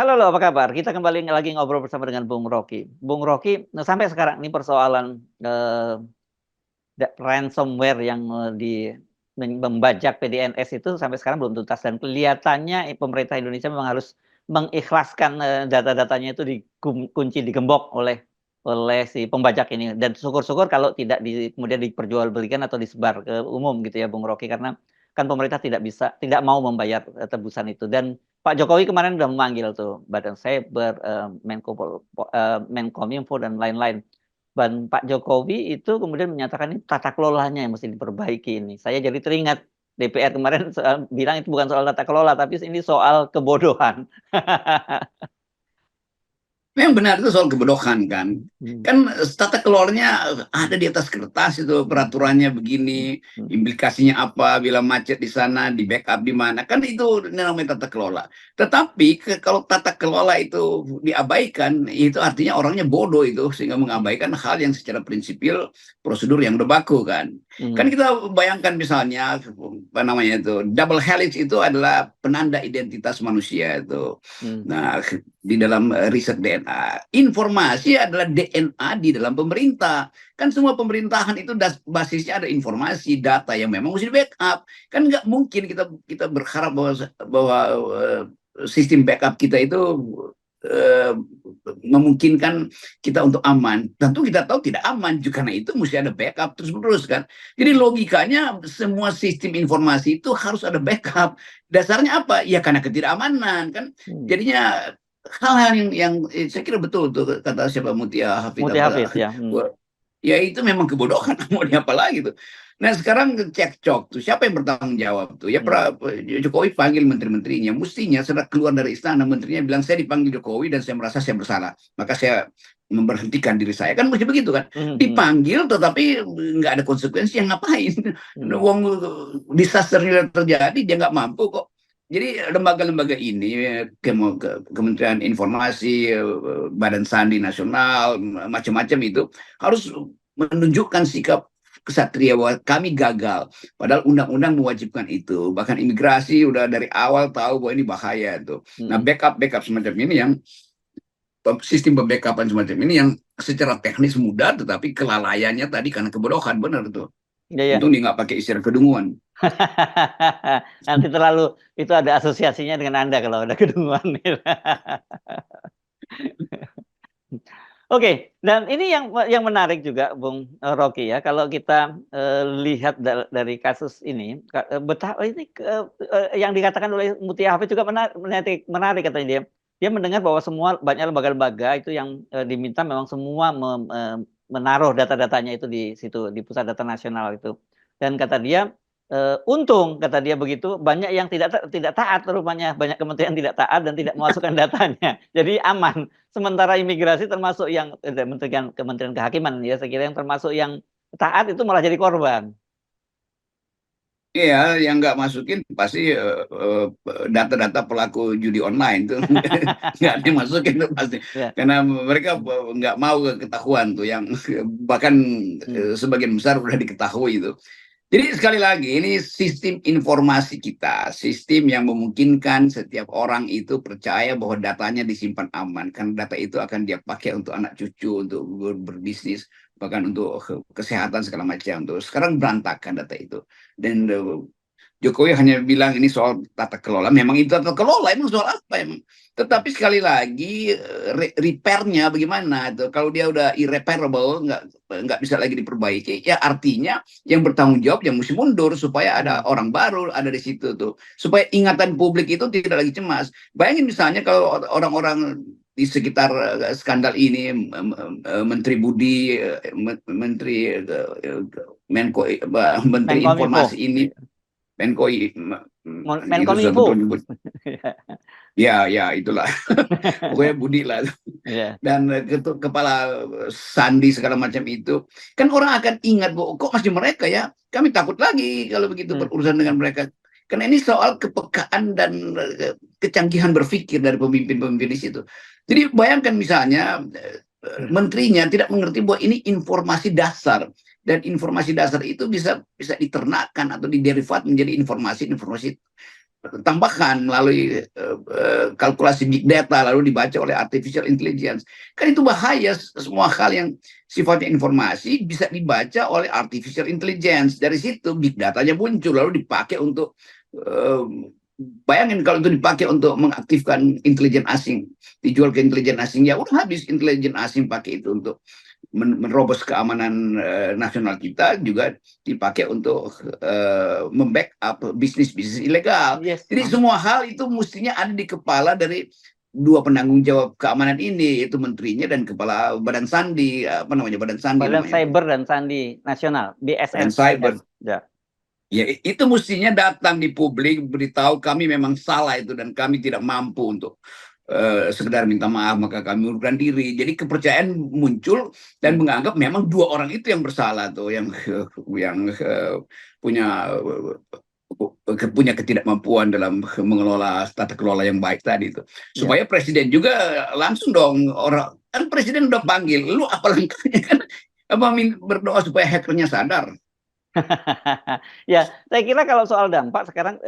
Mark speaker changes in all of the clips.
Speaker 1: Halo, halo, apa kabar? Kita kembali lagi ngobrol bersama dengan Bung Rocky. Bung Rocky, nah sampai sekarang ini persoalan ransomware yang membajak PDNS itu sampai sekarang belum tuntas dan kelihatannya pemerintah Indonesia memang harus mengikhlaskan data-datanya itu dikunci, digembok oleh si pembajak ini. Dan syukur-syukur kalau tidak kemudian diperjualbelikan atau disebar ke umum gitu ya, Bung Rocky, karena kan pemerintah tidak mau membayar tebusan itu. Dan Pak Jokowi kemarin sudah memanggil tuh Badan Cyber, Menkominfo dan lain-lain. Dan Pak Jokowi itu kemudian menyatakan ini tata kelolanya yang mesti diperbaiki ini. Saya jadi teringat DPR kemarin bilang itu bukan soal tata kelola, tapi ini soal kebodohan.
Speaker 2: Memang benar itu soal kebodohan kan.
Speaker 1: Hmm,
Speaker 2: Kan tata kelolanya ada di atas kertas itu
Speaker 1: hmm,
Speaker 2: peraturannya
Speaker 1: hmm,
Speaker 2: begini,
Speaker 1: hmm,
Speaker 2: implikasinya apa, bila macet di sana, di backup di mana. Kan itu namanya tata kelola. Tetapi kalau tata kelola itu diabaikan, itu artinya orangnya bodoh itu sehingga
Speaker 1: hmm,
Speaker 2: mengabaikan hal yang secara prinsipil prosedur yang udah baku kan. Kan
Speaker 1: hmm,
Speaker 2: kita bayangkan misalnya apa namanya itu double helix itu adalah penanda identitas manusia itu.
Speaker 1: hmm,
Speaker 2: Nah, di dalam riset DNA. Informasi adalah DNA di dalam pemerintah. Kan semua pemerintahan itu basisnya ada informasi, data yang memang mesti di backup. Kan nggak mungkin kita kita berharap bahwa sistem backup kita itu uh, memungkinkan kita untuk aman. Tentu kita tahu tidak aman, karena itu mesti ada backup terus-menerus kan. Jadi logikanya semua sistem informasi itu harus ada backup. Dasarnya apa? Ya karena ketidakamanan kan.
Speaker 1: hmm.
Speaker 2: Jadinya hal-hal yang saya kira betul tuh kata siapa Mutia Hafid
Speaker 1: Muti
Speaker 2: apa
Speaker 1: Hafid ya. Hmm,
Speaker 2: ya itu memang kebodohan mau diapa lagi tuh. Nah sekarang cekcok tuh siapa yang bertanggung jawab tuh ya
Speaker 1: hmm,
Speaker 2: Jokowi panggil menteri-menterinya, mestinya setelah keluar dari istana menterinya bilang saya dipanggil Jokowi dan saya merasa saya bersalah maka saya memberhentikan diri saya, kan mesti begitu kan,
Speaker 1: hmm, hmm,
Speaker 2: dipanggil tetapi nggak ada konsekuensi yang ngapain.
Speaker 1: hmm.
Speaker 2: Wong disaster terjadi dia nggak mampu kok. Jadi lembaga-lembaga ini, Kementerian Informasi, Badan Sandi Nasional, macam-macam itu harus menunjukkan sikap kesatria bahwa kami gagal. Padahal undang-undang mewajibkan itu. Bahkan imigrasi udah dari awal tahu bahwa ini bahaya itu. Nah,
Speaker 1: Hmm.
Speaker 2: backup semacam ini yang sistem pembackupan semacam ini yang secara teknis mudah, tetapi kelalaiannya tadi karena kebodohan benar itu.
Speaker 1: Ya, ya.
Speaker 2: Untung dia nggak pakai istilah kedunguan.
Speaker 1: Nanti terlalu itu ada asosiasinya dengan Anda kalau ada kedunguan. Oke, dan ini yang menarik juga, Bung Rocky ya, kalau kita lihat dari kasus ini, betapa ini yang dikatakan oleh Mutia Hafid juga menarik, menarik katanya dia. Dia mendengar bahwa semua banyak lembaga-lembaga itu yang diminta memang semua menaruh data-datanya itu di situ di Pusat Data Nasional itu. Dan kata dia, untung kata dia begitu, banyak yang tidak taat rupanya, banyak kementerian tidak taat dan tidak memasukkan datanya. Jadi aman. Sementara imigrasi termasuk yang Kementerian Kehakiman ya, saya kira yang termasuk yang taat itu malah jadi korban.
Speaker 2: Iya, yang nggak masukin pasti data-data pelaku judi online tuh nggak dimasukin tuh pasti,
Speaker 1: Ya.
Speaker 2: karena mereka nggak mau ketahuan tuh yang bahkan
Speaker 1: Hmm.
Speaker 2: sebagian besar udah diketahui itu. Jadi sekali lagi ini sistem informasi kita, sistem yang memungkinkan setiap orang itu percaya bahwa datanya disimpan aman, karena data itu akan dia pakai untuk anak cucu, untuk berbisnis, bahkan untuk kesehatan segala macam. Tuh sekarang berantakan data itu, dan Jokowi hanya bilang ini soal tata kelola. Memang itu tata kelola, emang soal apa emang? Tetapi sekali lagi repairnya bagaimana? Itu kalau dia udah irreparable, nggak bisa lagi diperbaiki, ya artinya yang bertanggung jawab yang mesti mundur supaya ada
Speaker 1: Hmm.
Speaker 2: orang baru ada di situ tuh, supaya ingatan publik itu tidak lagi cemas. Bayangin misalnya kalau orang-orang di sekitar skandal ini, Menteri Budi, Menteri Menko, Menteri Informasi
Speaker 1: Menkominfo.
Speaker 2: ini, Menko itu
Speaker 1: Menkominfo.
Speaker 2: betul nyebut, ya ya itulah pokoknya Budi lah,
Speaker 1: Ya.
Speaker 2: dan kepala Sandi segala macam itu, kan orang akan ingat bahwa kok masih mereka ya, kami takut lagi kalau begitu
Speaker 1: Hmm.
Speaker 2: berurusan dengan mereka, karena ini soal kepekaan dan kecanggihan berpikir dari pemimpin-pemimpin di situ. Jadi bayangkan misalnya menterinya tidak mengerti bahwa ini informasi dasar, dan informasi dasar itu bisa bisa diternakkan atau diderivat menjadi informasi-informasi tambahkan melalui kalkulasi big data lalu dibaca oleh artificial intelligence. Kan itu bahaya, semua hal yang sifatnya informasi bisa dibaca oleh artificial intelligence. Dari situ big datanya muncul lalu dipakai untuk bayangin kalau itu dipakai untuk mengaktifkan intelijen asing, dijual ke intelijen asing, ya udah habis intelijen asing pakai itu untuk menerobos keamanan nasional kita, juga dipakai untuk membackup bisnis-bisnis ilegal.
Speaker 1: Yes.
Speaker 2: Jadi semua hal itu mestinya ada di kepala dari dua penanggung jawab keamanan ini, yaitu menterinya dan kepala Badan Sandi, apa namanya, Badan Sandi
Speaker 1: Badan
Speaker 2: namanya itu.
Speaker 1: Cyber dan Sandi Nasional,
Speaker 2: Badan
Speaker 1: BSN.
Speaker 2: Cyber.
Speaker 1: Ya.
Speaker 2: Ya, itu mestinya datang di publik, beritahu kami memang salah itu dan kami tidak mampu untuk sekedar minta maaf, maka kami mundurkan diri. Jadi kepercayaan muncul dan menganggap memang dua orang itu yang bersalah tuh, yang punya punya ketidakmampuan dalam mengelola tata kelola yang baik tadi itu. Supaya presiden juga langsung dong, orang kan presiden udah panggil, lu apa langkahnya kan, apa berdoa supaya hackernya sadar.
Speaker 1: Ya, saya kira kalau soal dampak sekarang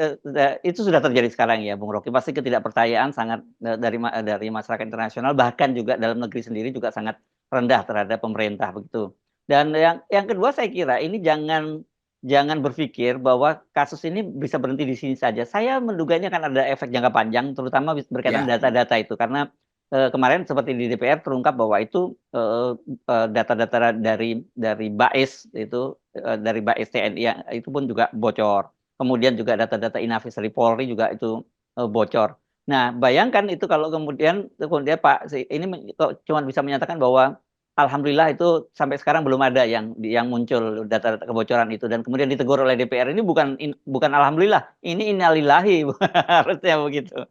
Speaker 1: itu sudah terjadi sekarang ya, Bung Rocky. Pasti ketidakpercayaan sangat dari masyarakat internasional, bahkan juga dalam negeri sendiri juga sangat rendah terhadap pemerintah begitu. Dan yang kedua saya kira ini jangan berpikir bahwa kasus ini bisa berhenti di sini saja. Saya menduga ini akan ada efek jangka panjang, terutama berkaitan data-data itu, karena kemarin seperti di DPR terungkap bahwa itu data-data dari BAIS itu dari BAIS TNI itu pun juga bocor. Kemudian juga data-data Inavis dari Polri juga itu bocor. Nah, bayangkan itu kalau kemudian Pak ini cuma bisa menyatakan bahwa alhamdulillah itu sampai sekarang belum ada yang muncul data-data kebocoran itu, dan kemudian ditegur oleh DPR, ini bukan alhamdulillah, ini innalillahi harusnya begitu.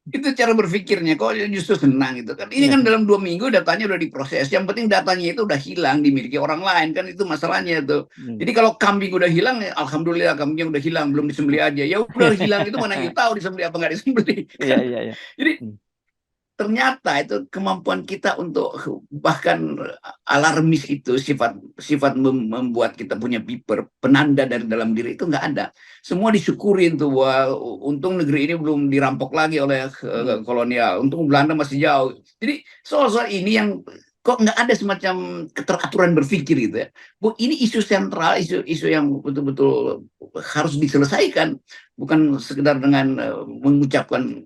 Speaker 2: Itu cara berpikirnya, kok justru senang itu kan. Ini kan dalam 2 minggu datanya udah diproses. Yang penting datanya itu udah hilang, dimiliki orang lain, kan itu masalahnya tuh. Jadi kalau kambing udah hilang, ya alhamdulillah kambingnya udah hilang, belum disembelih aja. Ya udah hilang, itu mana yang tahu disembelih apa nggak disembelih. Kan?
Speaker 1: Iya.
Speaker 2: Jadi ternyata itu kemampuan kita untuk bahkan alarmis itu, sifat membuat kita punya penanda dari dalam diri itu nggak ada. Semua disyukurin tuh, wah untung negeri ini belum dirampok lagi oleh kolonial, untung Belanda masih jauh. Jadi soal-soal ini yang kok nggak ada semacam keteraturan berpikir gitu ya. Bu, ini isu sentral, isu yang betul-betul harus diselesaikan, bukan sekedar dengan mengucapkan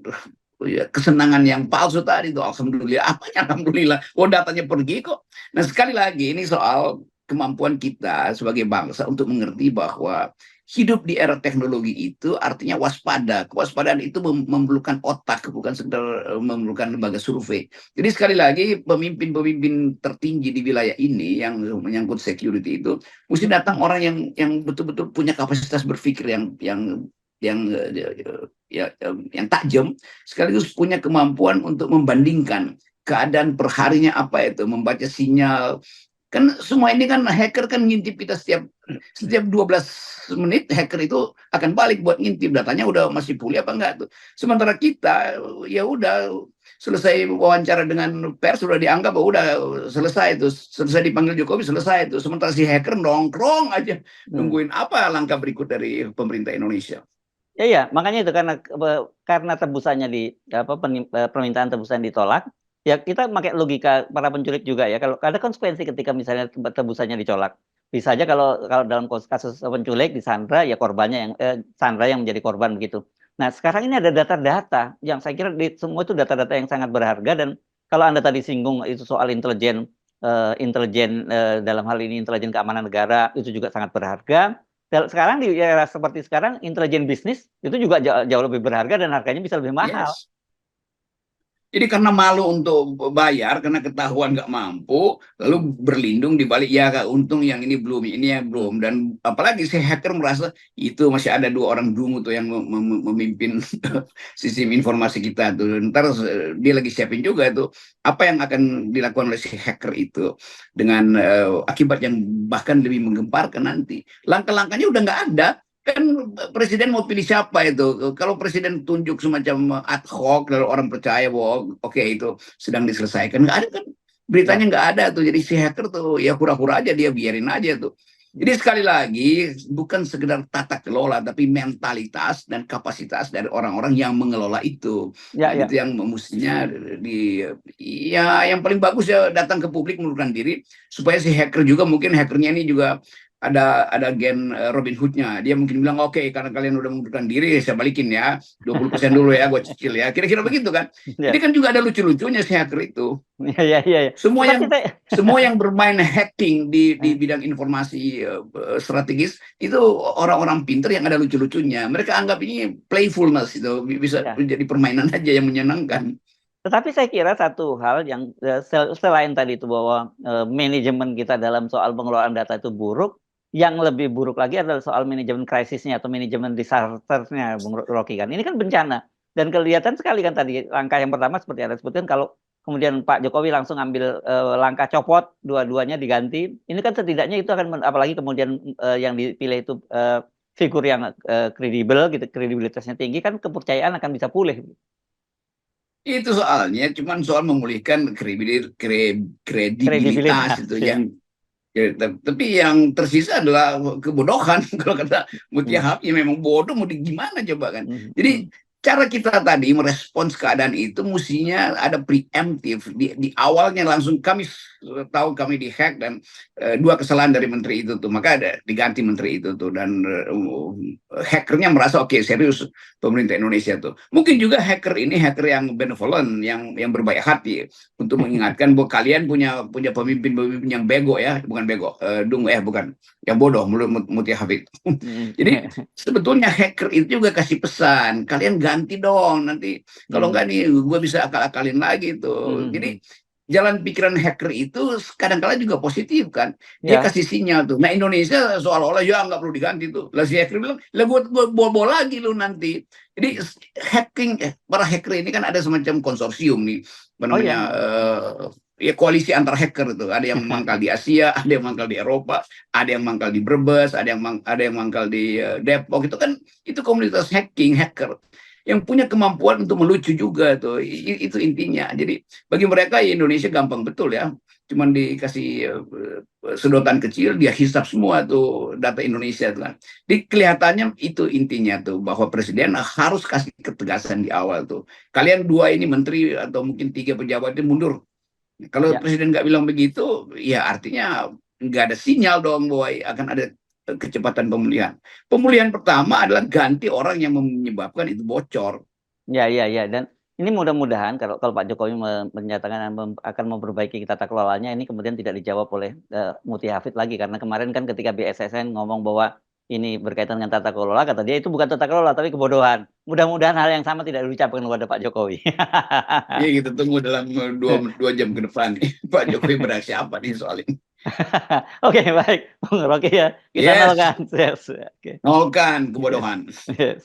Speaker 2: kesenangan yang palsu tadi itu. Alhamdulillah, apanya alhamdulillah, datanya pergi kok. Nah, sekali lagi ini soal kemampuan kita sebagai bangsa untuk mengerti bahwa hidup di era teknologi itu artinya waspada. Kewaspadaan itu memerlukan otak, bukan sekedar memerlukan lembaga survei. Jadi sekali lagi pemimpin-pemimpin tertinggi di wilayah ini yang menyangkut security itu mesti datang orang yang betul-betul punya kapasitas berpikir yang tajam, sekaligus punya kemampuan untuk membandingkan keadaan perharinya apa itu, membaca sinyal. Kan semua ini kan hacker kan ngintip kita setiap 12 menit, hacker itu akan balik buat ngintip datanya udah masih pulih apa enggak tuh. Sementara kita ya udah selesai wawancara dengan pers sudah dianggap udah selesai itu, selesai dipanggil Jokowi selesai itu. Sementara si hacker nongkrong aja nungguin apa langkah berikut dari pemerintah Indonesia.
Speaker 1: Iya, makanya itu karena tebusannya permintaan tebusan ditolak, ya kita pakai logika para penculik juga ya. Kalau ada konsekuensi ketika misalnya tebusannya ditolak, bisa aja kalau dalam kasus penculik disandra, ya korbannya yang sandra yang menjadi korban begitu. Nah, sekarang ini ada data-data yang saya kira semua itu data-data yang sangat berharga, dan kalau Anda tadi singgung itu soal intelijen dalam hal ini intelijen keamanan negara itu juga sangat berharga. Sekarang di era seperti sekarang, intelijen bisnis itu juga jauh lebih berharga dan harganya bisa lebih mahal.
Speaker 2: Yes. Jadi karena malu untuk bayar, karena ketahuan nggak mampu, lalu berlindung di balik, ya untung yang ini yang belum. Dan apalagi si hacker merasa itu masih ada 2 orang dungu tuh yang memimpin sistem informasi kita tuh. Ntar dia lagi siapin juga tuh apa yang akan dilakukan oleh si hacker itu dengan akibat yang bahkan lebih menggemparkan nanti. Langkah-langkahnya udah nggak ada. Kan presiden mau pilih siapa itu? Kalau presiden tunjuk semacam ad hoc, lalu orang percaya bahwa oke, itu sedang diselesaikan, nggak ada kan, beritanya nggak ada tuh. Jadi si hacker tuh ya hura-hura aja, dia biarin aja tuh. Jadi sekali lagi bukan sekedar tata kelola, tapi mentalitas dan kapasitas dari orang-orang yang mengelola itu.
Speaker 1: Ya,
Speaker 2: Dan
Speaker 1: ya.
Speaker 2: itu yang mestinya ya yang paling bagus ya datang ke publik mengundurkan diri supaya si hacker juga mungkin hackernya ini juga ada gen Robin Hood-nya. Dia mungkin bilang oke, karena kalian udah mengundurkan diri saya balikin ya 20% dulu ya, gue cicil ya. Kira-kira begitu kan. Jadi
Speaker 1: Ya.
Speaker 2: kan juga ada lucu-lucunya si hacker itu.
Speaker 1: Ya, ya, ya, ya.
Speaker 2: Semua
Speaker 1: Tetapi
Speaker 2: yang
Speaker 1: saya
Speaker 2: semua yang bermain hacking di bidang informasi strategis itu orang-orang pinter yang ada lucu-lucunya. Mereka anggap ini playfulness, itu bisa
Speaker 1: ya.
Speaker 2: menjadi permainan aja yang menyenangkan.
Speaker 1: Tetapi saya kira satu hal yang selain tadi itu bahwa manajemen kita dalam soal pengelolaan data itu buruk, yang lebih buruk lagi adalah soal manajemen krisisnya atau manajemen disasternya, Bung Rocky kan. Ini kan bencana dan kelihatan sekali kan tadi langkah yang pertama seperti Anda sebutkan, kalau kemudian Pak Jokowi langsung ambil langkah copot, dua-duanya diganti. Ini kan setidaknya itu akan apalagi kemudian yang dipilih itu figur yang kredibel gitu, kredibilitasnya tinggi, kan kepercayaan akan bisa pulih.
Speaker 2: Itu soalnya cuman soal memulihkan kredibilitas
Speaker 1: Kredibilitas
Speaker 2: itu
Speaker 1: ya.
Speaker 2: yang tapi yang tersisa adalah kebodohan. Kalau kata Mutia
Speaker 1: Hmm.
Speaker 2: Hafi memang bodoh, mau gimana coba kan.
Speaker 1: Hmm.
Speaker 2: Jadi cara kita tadi merespons keadaan itu mestinya ada preemptif di awalnya, langsung kami tahu kami dihack dan dua kesalahan dari menteri itu tuh, maka ada diganti menteri itu tuh, dan hackernya merasa oke, serius pemerintah Indonesia tuh. Mungkin juga hacker ini hacker yang benevolent, yang berbaik hati untuk mengingatkan bahwa kalian punya pemimpin-pemimpin yang bego ya, bukan bego, bukan, yang bodoh, menurut Mutia Hafid. Jadi sebetulnya hacker itu juga kasih pesan, kalian ganti dong nanti, kalau enggak nih gue bisa akal-akalin lagi tuh. Jadi jalan pikiran hacker itu kadang-kala juga positif kan, dia
Speaker 1: Ya,
Speaker 2: kasih sinyal tuh. Nah Indonesia seolah-olah ya nggak perlu diganti tuh, lah si hacker bilang lah gue bawa lagi lu nanti. Jadi para hacker ini kan ada semacam konsorsium nih, apa
Speaker 1: oh
Speaker 2: namanya,
Speaker 1: ya,
Speaker 2: ya koalisi antar hacker itu. Ada yang mangkal di Asia, ada yang mangkal di Eropa, ada yang mangkal di Brebes, ada yang mangkal di Depok. Itu kan itu komunitas hacker yang punya kemampuan untuk melucu juga tuh. Itu intinya. Jadi bagi mereka ya Indonesia gampang betul ya. Cuman dikasih sedotan kecil, dia hisap semua tuh data Indonesia tuh kan. Di kelihatannya itu intinya tuh, bahwa presiden harus kasih ketegasan di awal tuh. Kalian dua ini menteri atau mungkin tiga pejabat itu mundur. Kalau
Speaker 1: ya.
Speaker 2: presiden nggak bilang begitu, ya artinya nggak ada sinyal dong bahwa akan ada kecepatan pemulihan. Pemulihan pertama adalah ganti orang yang menyebabkan itu bocor.
Speaker 1: Ya, ya, ya. Dan ini mudah-mudahan kalau kalau Pak Jokowi menyatakan akan memperbaiki tata kelolanya, ini kemudian tidak dijawab oleh Muti Hafid lagi, karena kemarin kan ketika BSSN ngomong bahwa ini berkaitan dengan tata kelola, kata dia itu bukan tata kelola tapi kebodohan. Mudah-mudahan hal yang sama tidak diucapkan kepada Pak Jokowi.
Speaker 2: Ya kita tunggu dalam dua jam ke depan nih, Pak Jokowi beraksi apa nih soal ini.
Speaker 1: Oke, baik, Bung Rocky ya. Kita
Speaker 2: Yes,
Speaker 1: nolkan. Yes. Oke.
Speaker 2: nolkan
Speaker 1: Yes.
Speaker 2: kebodohan.
Speaker 1: Yes.